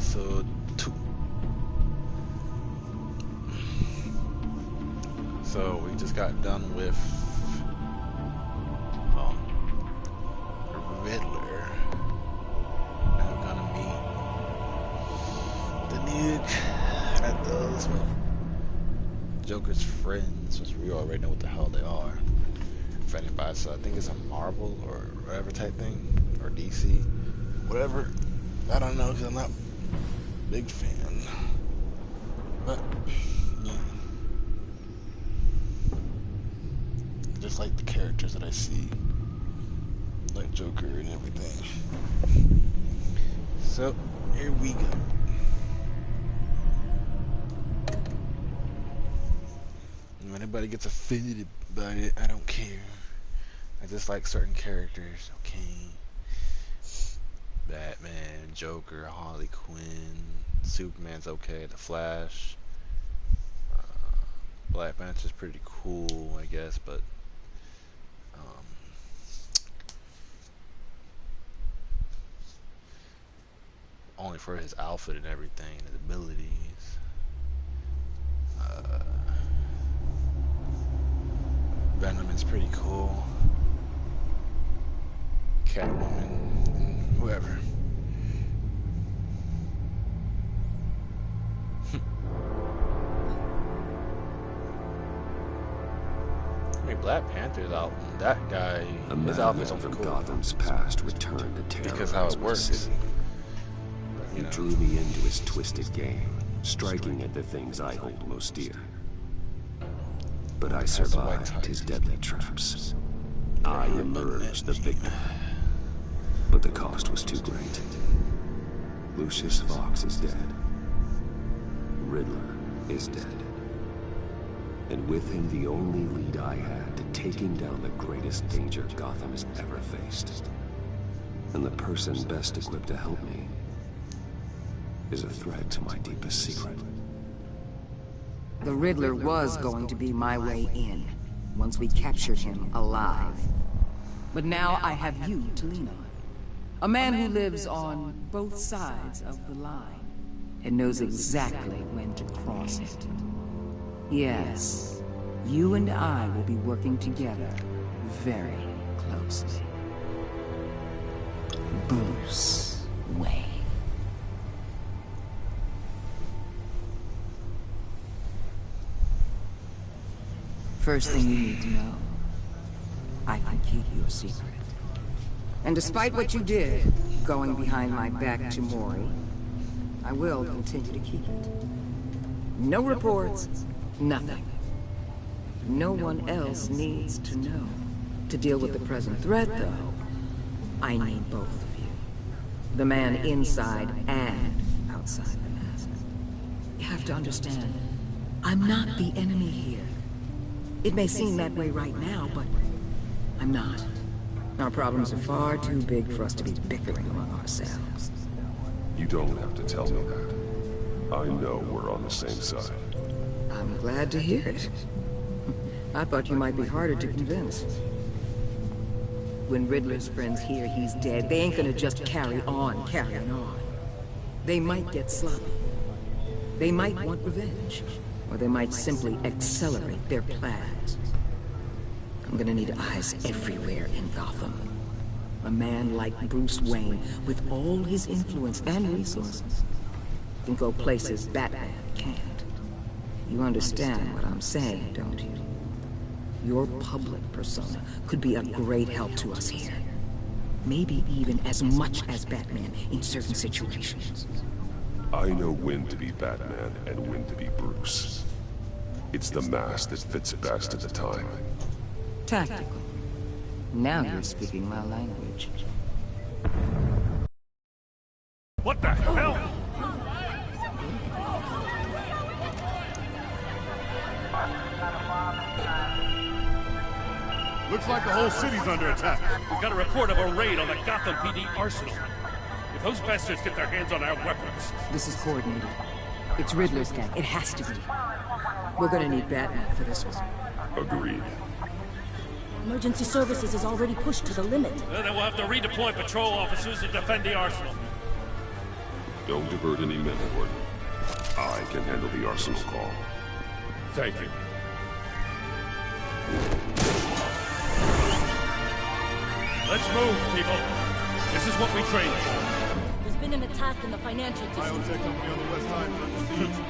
episode 2. So we just got done with Riddler. Now we're gonna meet the nuke at those Joker's friends, which we already know what the hell they are. If anybody, so I think it's a Marvel or whatever type thing, or DC, whatever. I don't know because I'm not a big fan. But yeah, just like the characters that I see, like Joker and everything. So here we go. If anybody gets offended about it, I don't care. I just like certain characters, okay? Batman, Joker, Harley Quinn, Superman's okay, The Flash, Black Panther's pretty cool, I guess, but only for his outfit and everything, and his abilities. Venom is pretty cool. Catwoman, whoever. I mean, Black Panther's out. That guy, his outfit's from cool. Gotham's past returned to terrorize Because how it works. He drew me into his twisted game, striking at the things I hold most dear. But I survived his deadly traps. I emerged the victor. But the cost was too great. Lucius Fox is dead. Riddler is dead. And with him the only lead I had to taking down the greatest danger Gotham has ever faced. And the person best equipped to help me is a threat to my deepest secret. The Riddler was going to be my way in, once we captured him alive. But now I have you to lean on. A man who lives on both sides of the line, and knows exactly when to cross it. Yes, you and I will be working together very closely. Bruce Wayne. First thing you need to know, I can keep your secret. And despite what you did, going behind my back to Mori, I will continue to keep it. No reports, nothing. No one else needs to know. To deal with the present threat, though, I need both of you. The man inside and outside the mask. You have to understand, I'm not the enemy here. It may seem that way right now, but I'm not. Our problems are far too big for us to be bickering among ourselves. You don't have to tell me that. I know we're on the same side. I'm glad to hear it. I thought you might be harder to convince. When Riddler's friends hear he's dead, they ain't gonna just carrying on. They might get sloppy. They might want revenge. Or they might simply accelerate their plans. I'm gonna need eyes everywhere in Gotham. A man like Bruce Wayne, with all his influence and resources, can go places Batman can't. You understand what I'm saying, don't you? Your public persona could be a great help to us here. Maybe even as much as Batman in certain situations. I know when to be Batman and when to be Bruce. It's the mask that fits best at the time. Tactical. Now you're speaking my language. What the hell? Looks like the whole city's under attack. We've got a report of a raid on the Gotham PD arsenal. If those bastards get their hands on our weapons... This is coordinated. It's Riddler's gang. It has to be. We're gonna need Batman for this one. Agreed. Emergency services is already pushed to the limit. Then we'll have to redeploy patrol officers to defend the arsenal. Don't divert any men, Warden. I can handle the arsenal call. Thank you. Let's move, people. This is what we trained for. There's been an attack in the financial district. Biotech company on the west side is under siege.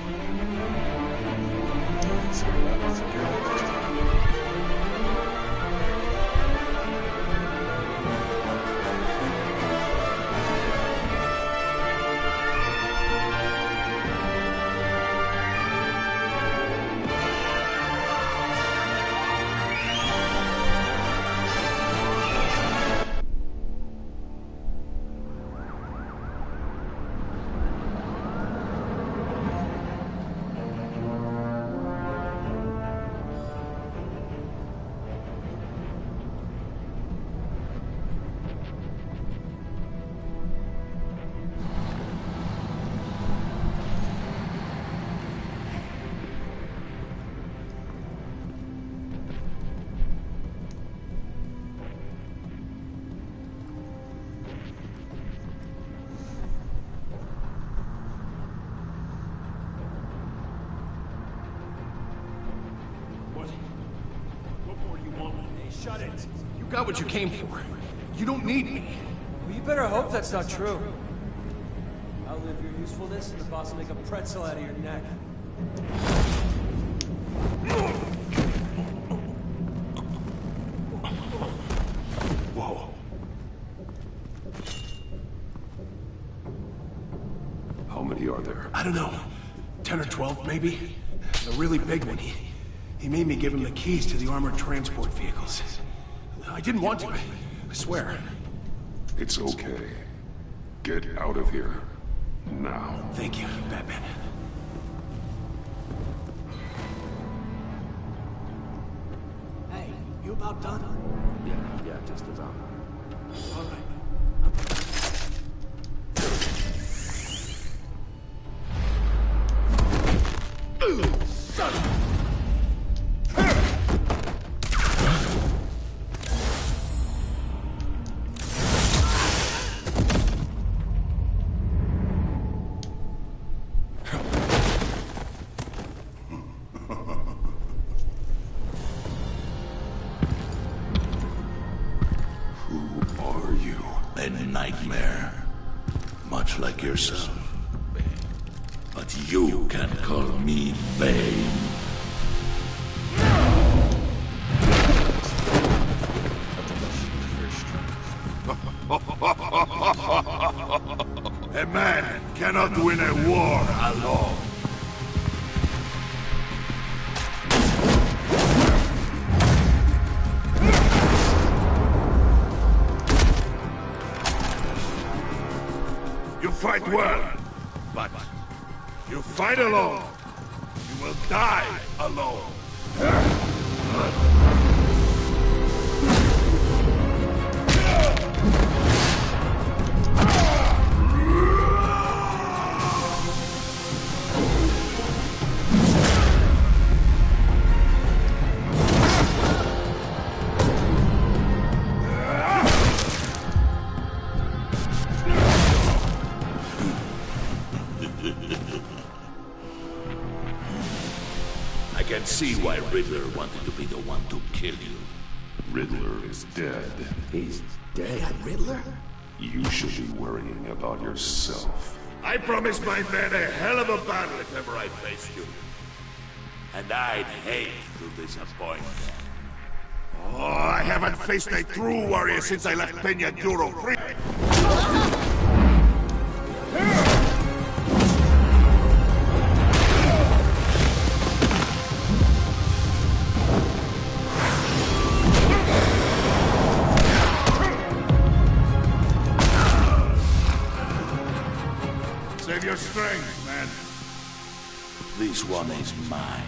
Shut it. You got what you came for. You don't need me. Well, you better hope that's not true. Outlive your usefulness, and the boss will make a pretzel out of your neck. Whoa. How many are there? I don't know. 10 or 12, maybe? A really big one. He made me give him the keys to the armored transport vehicles. I didn't want to, I swear. It's okay. Get out of here. Now. Thank you, Batman. Hey, you about done? Yeah, just about. All right. Son of a... Nightmare, much like yourself. But you can call me Bane. A man cannot win a war alone. You fight well, but you fight alone, you will die alone. I can see why Riddler wanted to be the one to kill you. Riddler is dead. He's dead. Riddler? You should be worrying about yourself. I promised my men a hell of a battle if ever I faced you. And I'd hate to disappoint them. Oh, I haven't faced a true warrior since I left Peña Duro free. Save your strength, man. This one is mine.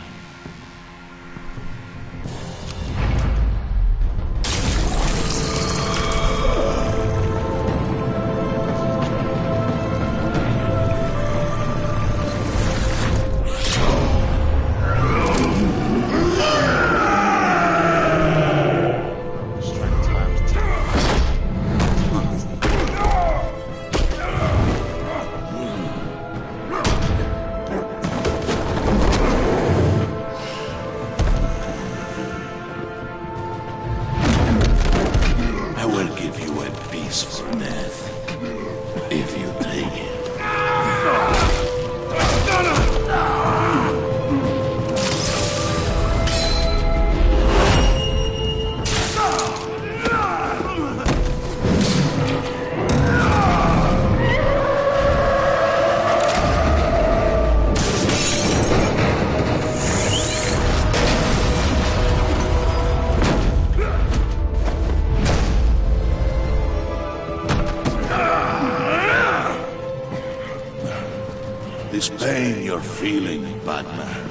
This pain you're feeling, Batman.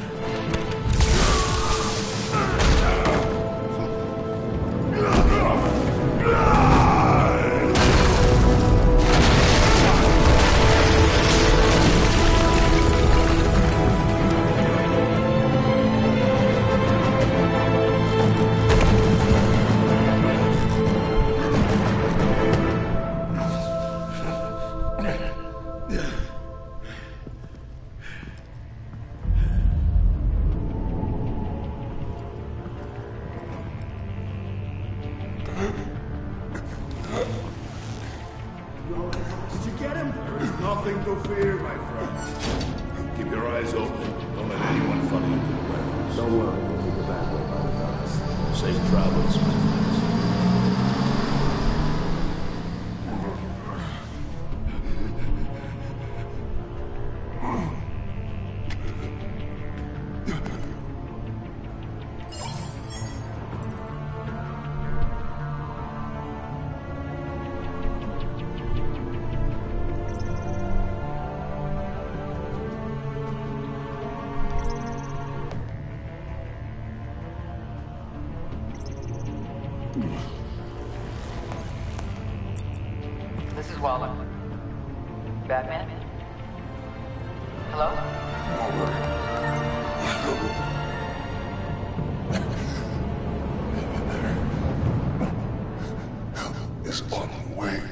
Did you get him? There is nothing to fear, my friend. Keep your eyes open. Don't let anyone follow you to the warehouse. Don't worry, we'll be the bad way by the docks. Safe travels, my friends. This is Waller. Batman? Hello? Help is on the way.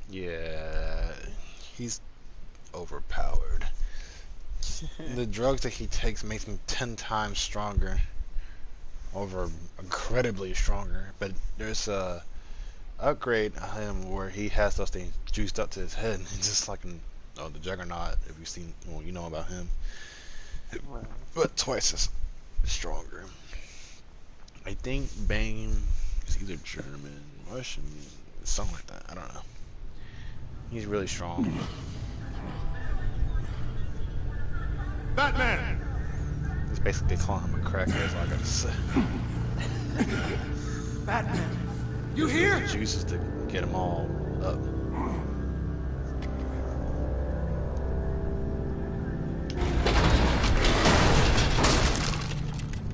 Yeah, he's overpowered. The drugs that he takes makes him 10 times stronger. Incredibly stronger. But there's a upgrade on him where he has those things juiced up to his head. It's just like the Juggernaut, if you've seen, well, you know about him. But twice as stronger. I think Bane is either German, Russian, something like that. I don't know. He's really strong. Batman! It's basically calling him a crackhead, is all I gotta say. Batman, you here? Juices to get them all up.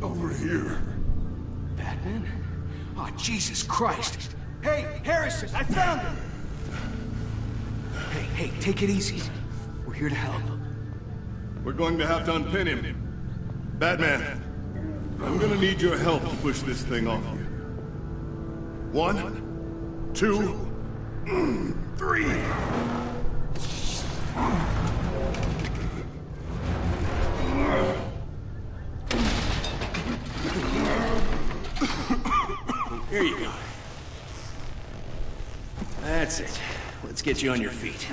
Over here. Batman? Oh, Jesus Christ. Hey, Harrison, I found him! Hey, take it easy. We're here to help. We're going to have to unpin him. Batman, I'm gonna need your help to push this thing off you. 1, 2, 3. Here you go. That's it. Let's get you on your feet.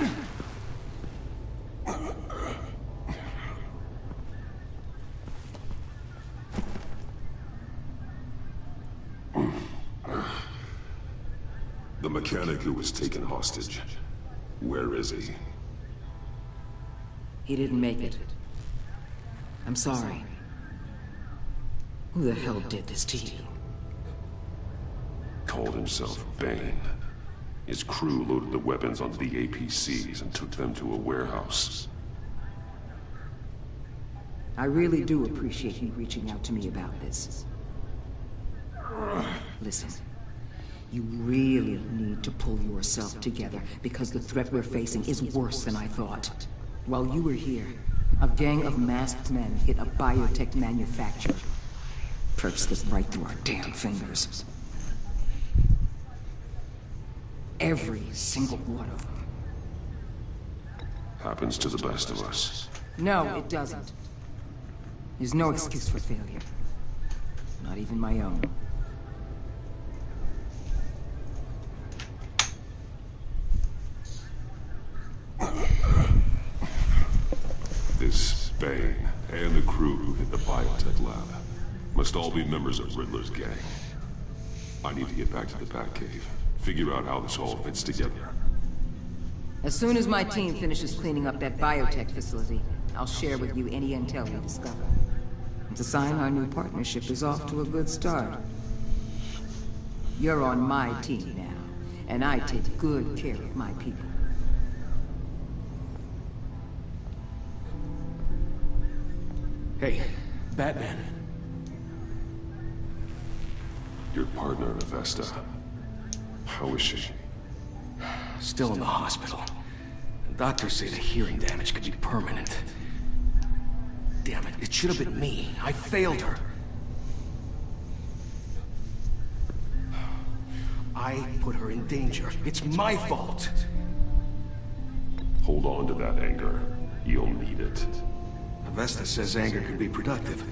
The mechanic who was taken hostage. Where is he? He didn't make it. I'm sorry. Who the hell did this to you? Called himself Bane. His crew loaded the weapons onto the APCs and took them to a warehouse. I really do appreciate you reaching out to me about this. Listen, you really need to pull yourself together because the threat we're facing is worse than I thought. While you were here, a gang of masked men hit a biotech manufacturer. Perps slipped right through our damn fingers. Every single one of them. Happens to the best of us. No, it doesn't. There's no excuse for failure. Not even my own. This Bane and the crew who hit the biotech lab must all be members of Riddler's gang. I need to get back to the Batcave, figure out how this all fits together. As soon as my team finishes cleaning up that biotech facility, I'll share with you any intel we discover. It's a sign our new partnership is off to a good start. You're on my team now, and I take good care of my people. Hey, Batman. Your partner, Avesta. How is she? Still in the hospital. Doctors say the hearing damage could be permanent. Damn it, it should have been me. I failed her. I put her in danger. It's my fault. Hold on to that anger. You'll need it. Avesta says anger can be productive,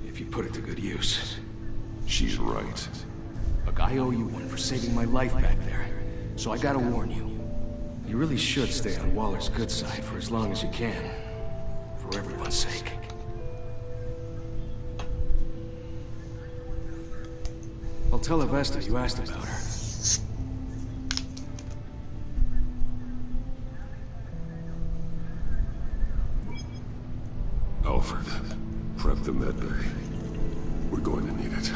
if you put it to good use. She's right. Look, I owe you one for saving my life back there, so I gotta warn you. You really should stay on Waller's good side for as long as you can. For everyone's sake. I'll tell Avesta you asked about her. Alfred, prep the med bay. We're going to need it.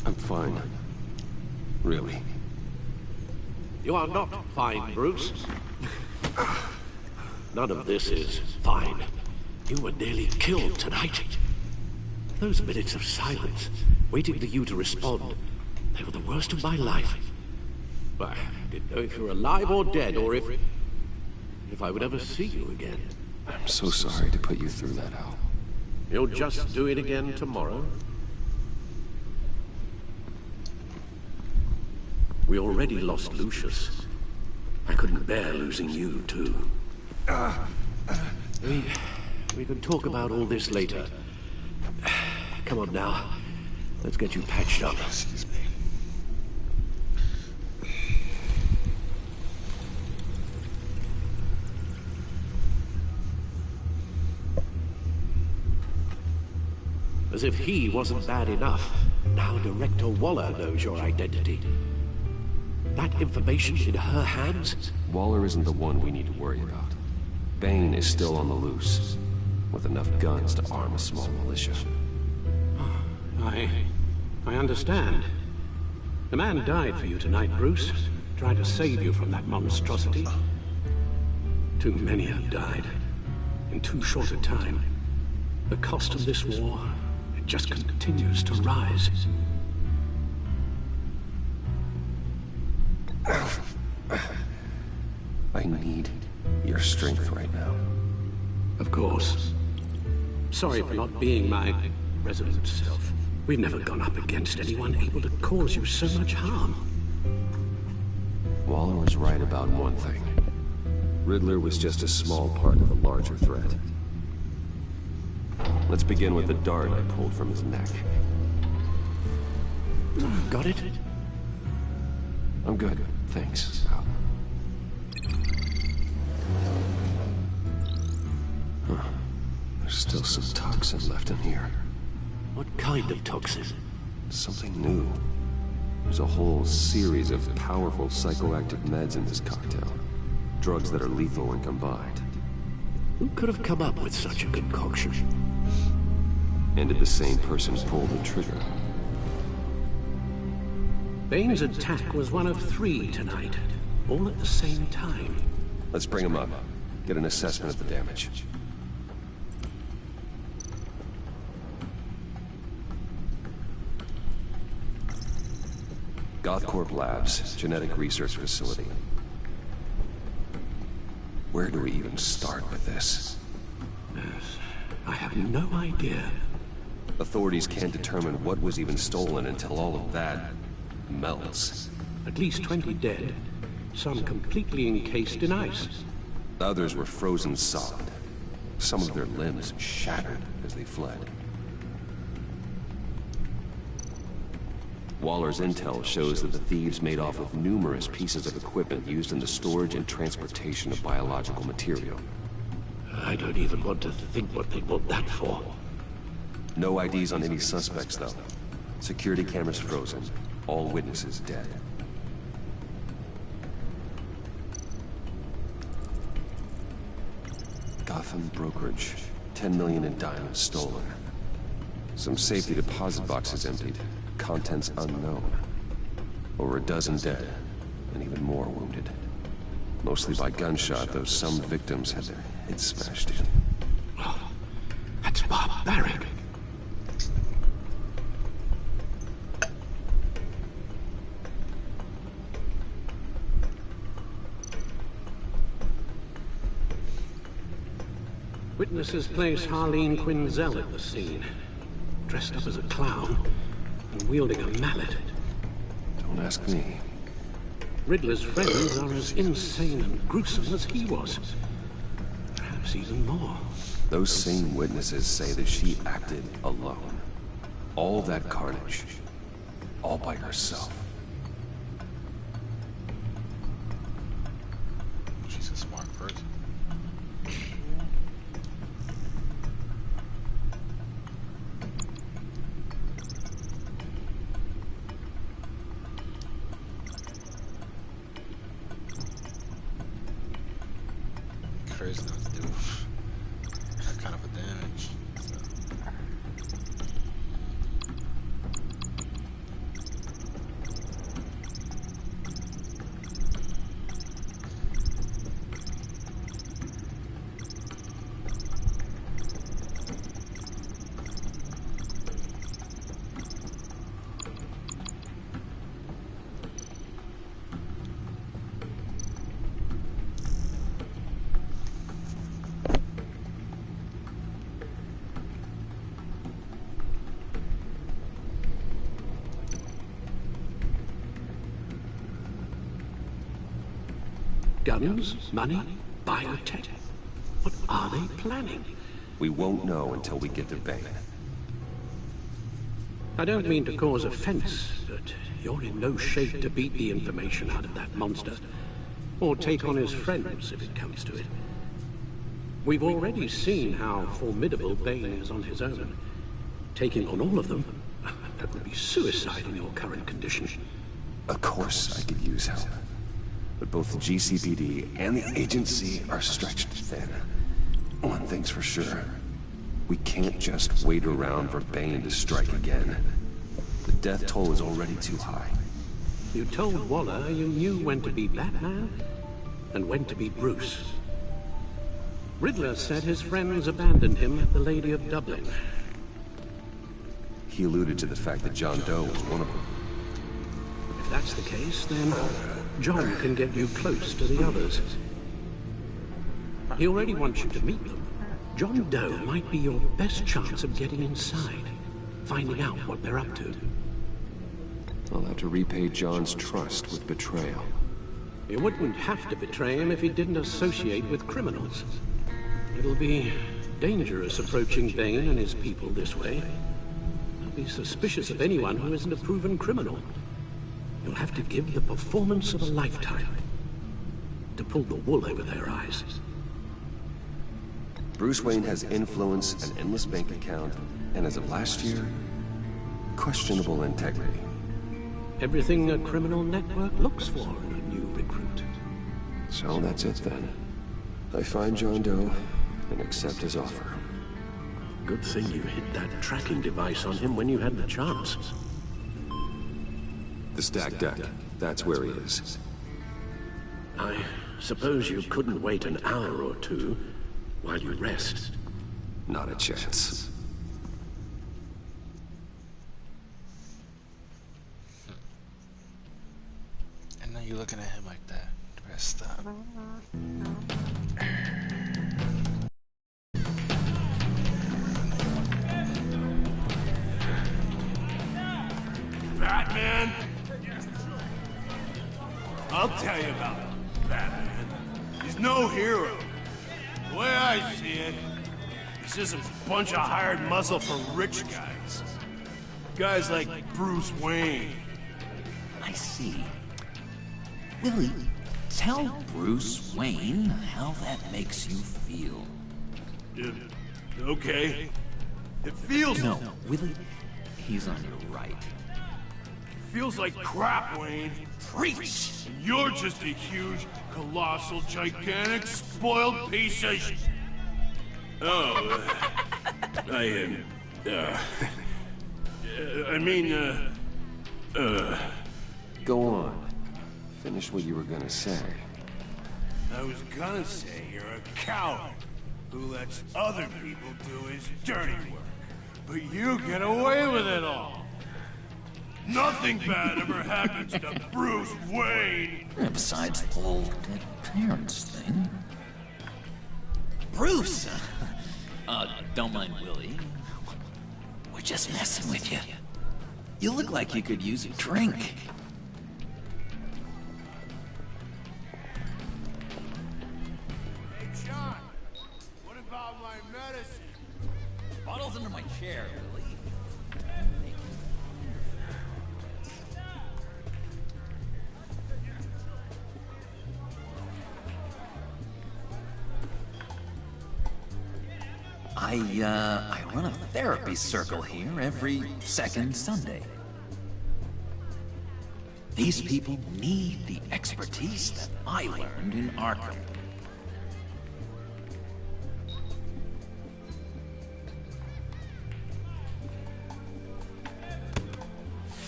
I'm fine. Really. You are not fine, Bruce. None of this is fine. You were nearly killed tonight. Those minutes of silence, waiting for you to respond, they were the worst of my life. I didn't know if you were alive or dead, or if I would ever see you again. I'm so sorry to put you through that, Al. You'll just do it again tomorrow? We already lost Lucius. I couldn't bear losing you, too. We can talk about all this later. Come on now. Let's get you patched up. Excuse me. As if he wasn't bad enough, now Director Waller knows your identity. That information in her hands? Waller isn't the one we need to worry about. Bane is still on the loose, with enough guns to arm a small militia. I understand. The man died for you tonight, Bruce. Trying to save you from that monstrosity. Too many have died. In too short a time. The cost of this war, it just continues to rise. I need your strength right now. Of course. Sorry for not being my resolute self. We've never gone up against anyone able to cause you so much harm. Waller was right about one thing. Riddler was just a small part of a larger threat. Let's begin with the dart I pulled from his neck. Got it? I'm good, thanks, Al. Huh. There's still some toxin left in here. What kind of toxin? Something new. There's a whole series of powerful psychoactive meds in this cocktail. Drugs that are lethal when combined. Who could have come up with such a concoction? And did the same person pull the trigger? Bane's attack was one of 3 tonight, all at the same time. Let's bring him up. Get an assessment of the damage. Gothcorp Labs, genetic research facility. Where do we even start with this? Yes, I have no idea. Authorities can't determine what was even stolen until all of that melts. At least 20 dead. some completely encased in ice. Others were frozen solid. Some of their limbs shattered as they fled. Waller's intel shows that the thieves made off with numerous pieces of equipment used in the storage and transportation of biological material. I don't even want to think what they want that for. No IDs on any suspects, though. Security cameras frozen. All witnesses dead. Gotham brokerage. 10 million in diamonds stolen. Some safety deposit boxes emptied. Contents unknown. Over a dozen dead, and even more wounded. Mostly by gunshot, though some victims had their heads smashed in. Oh, that's barbaric. Witnesses place Harleen Quinzel at the scene, dressed up as a clown and wielding a mallet. Don't ask me. Riddler's friends are as insane and gruesome as he was. Perhaps even more. Those same witnesses say that she acted alone. All that carnage. All by herself. She's a smart person. Crazy not to do that kind of a damage. Guns, money, biotech. What are they planning? We won't know until we get to Bane. I don't mean to cause offense, but you're in no shape to beat the information out of that monster. Or take on his friends, if it comes to it. We've already seen how formidable Bane is on his own. Taking on all of them, that would be suicide in your current condition. Of course I could use help. But both the GCPD and the agency are stretched thin. One thing's for sure. We can't just wait around for Bane to strike again. The death toll is already too high. You told Waller you knew when to be Batman and when to be Bruce. Riddler said his friends abandoned him at the Lady of Dublin. He alluded to the fact that John Doe was one of them. If that's the case, then John can get you close to the others. He already wants you to meet them. John Doe might be your best chance of getting inside, finding out what they're up to. I'll have to repay John's trust with betrayal. You wouldn't have to betray him if he didn't associate with criminals. It'll be dangerous approaching Bane and his people this way. They'll be suspicious of anyone who isn't a proven criminal. You'll have to give the performance of a lifetime to pull the wool over their eyes. Bruce Wayne has influence, an endless bank account, and as of last year, questionable integrity. Everything a criminal network looks for in a new recruit. So that's it then. I find John Doe and accept his offer. Good thing you hit that tracking device on him when you had the chance. The stack deck, that's where he is. I suppose you couldn't wait an hour or two while you rest? Not a chance. And now you're looking at him like that. You better stop. Batman! I'll tell you about Batman. He's no hero. The way I see it, he's just a bunch of hired muscle for rich guys. Guys like Bruce Wayne. I see. Willie, tell Bruce Wayne how that makes you feel. Okay. It feels... No, Willie, he's on your right. Feels like crap, Wayne. Preach! You're just a huge, colossal, gigantic, spoiled piece of sh... Oh, Go on. Finish what you were gonna say. I was gonna say you're a coward who lets other people do his dirty work. But you get away with it all. Nothing bad ever happens to Bruce Wayne. Besides the whole dead parents thing. Bruce! Don't mind Willie. We're just messing with you. You look like you could use a drink. Hey, John, what about my medicine? Bottle's under my chair, Willie. I run a therapy circle here every second Sunday. These people need the expertise that I learned in Arkham.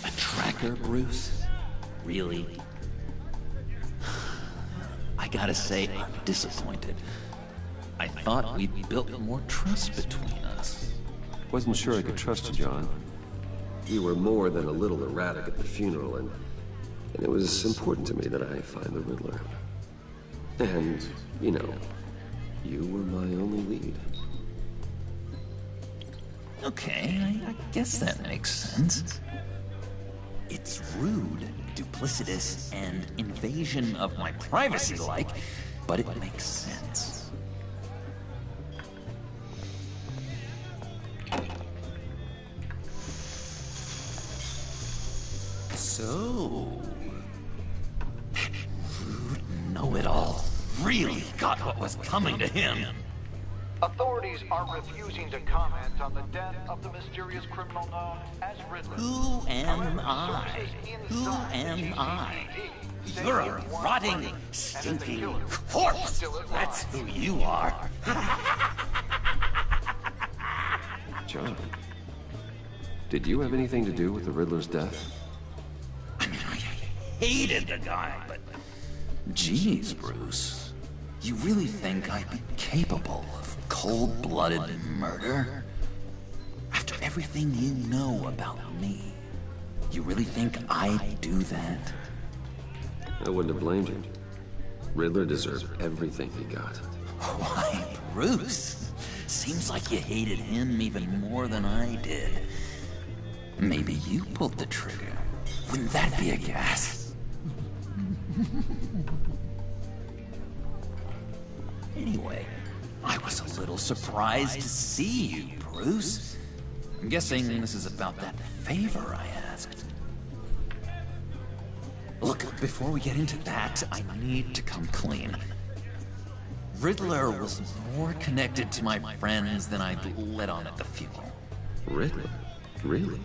A tracker, Bruce? Really? I gotta say, I'm disappointed. I thought we'd built more trust between us. Wasn't sure I could trust you, John. You were more than a little erratic at the funeral, and it was important to me that I find the Riddler. And, you know, you were my only lead. Okay, I guess that makes sense. It's rude, duplicitous, and invasion of my privacy-like, but it makes sense. So... rude know-it-all really got what was coming to him. Authorities are refusing to comment on the death of the mysterious criminal known as Riddler. Who am I? Who am I? You're a rotting, stinking corpse! That's who you are! John, did you have anything to do with the Riddler's death? I mean, I hated the guy, but... Jeez, Bruce. You really think I'd be capable of cold-blooded murder? After everything you know about me, you really think I'd do that? I wouldn't have blamed you. Riddler deserved everything he got. Why, Bruce? Seems like you hated him even more than I did. Maybe you pulled the trigger. Wouldn't that be a gas? Anyway, I was a little surprised to see you, Bruce. I'm guessing this is about that favor I asked. Look, before we get into that, I need to come clean. Riddler was more connected to my friends than I'd let on at the funeral. Riddler? Really?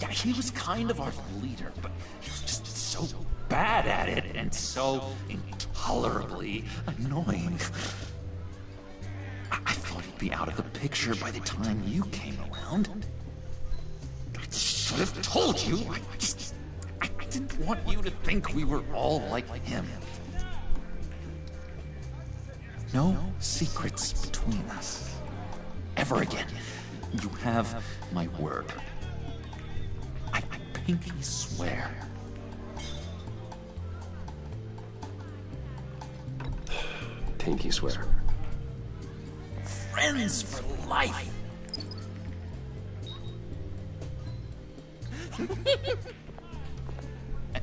Yeah, he was kind of our leader, but he was just so bad at it and so intolerably annoying. I thought he'd be out of the picture by the time you came around. I should have told you. I didn't want you to think we were all like him. No secrets between us. Ever again. You have my word. I pinky swear. Pinky swear. Friends for life.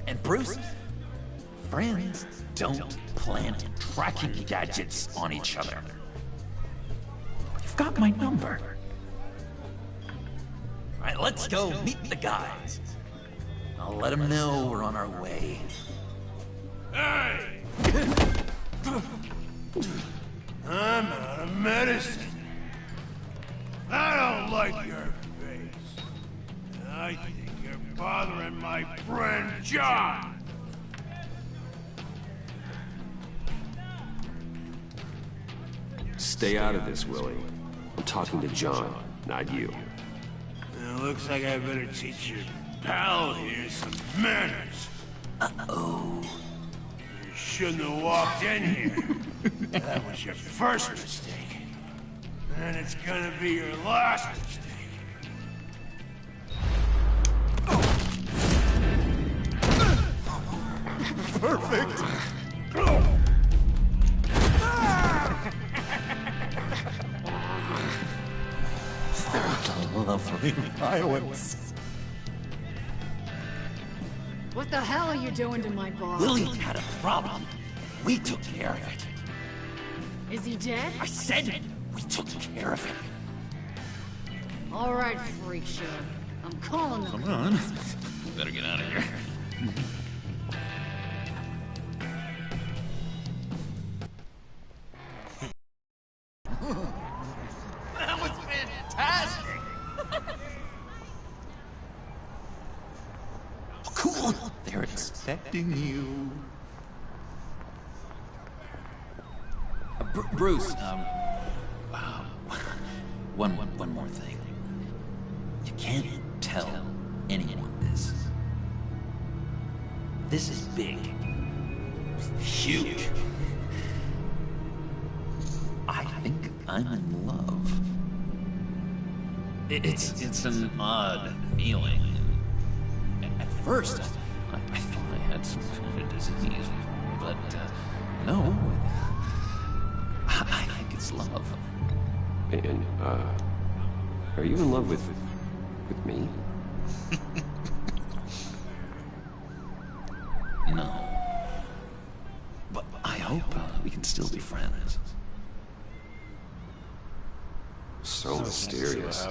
And Bruce, friends don't plant tracking gadgets on each other. You've got my number. Alright, let's go meet the guys. I'll let them know we're on our way. Hey! I'm out of medicine. I don't like your face. I think you're bothering my friend John. Stay out of this, Willie. I'm talking to John, not you. It looks like I better teach your pal here some manners. Uh-oh. You shouldn't have walked in here. That was your first mistake. And it's gonna be your last mistake. Perfect. Lovely violence. What the hell are you doing to my boss? Willie had a problem. We took care of it. Is he dead? I said we took care of it. All right, freak show. I'm calling them. Come on. Better get out of here. That was fantastic! Cool. They're expecting you. Bruce, one more thing. You can't tell anyone this. This is big. Huge. I think I'm in love. It's an odd feeling. At first, I thought I had some kind of disease, but no. I think it's love. And, are you in love with me? No. But I hope we can still be friends. So mysterious.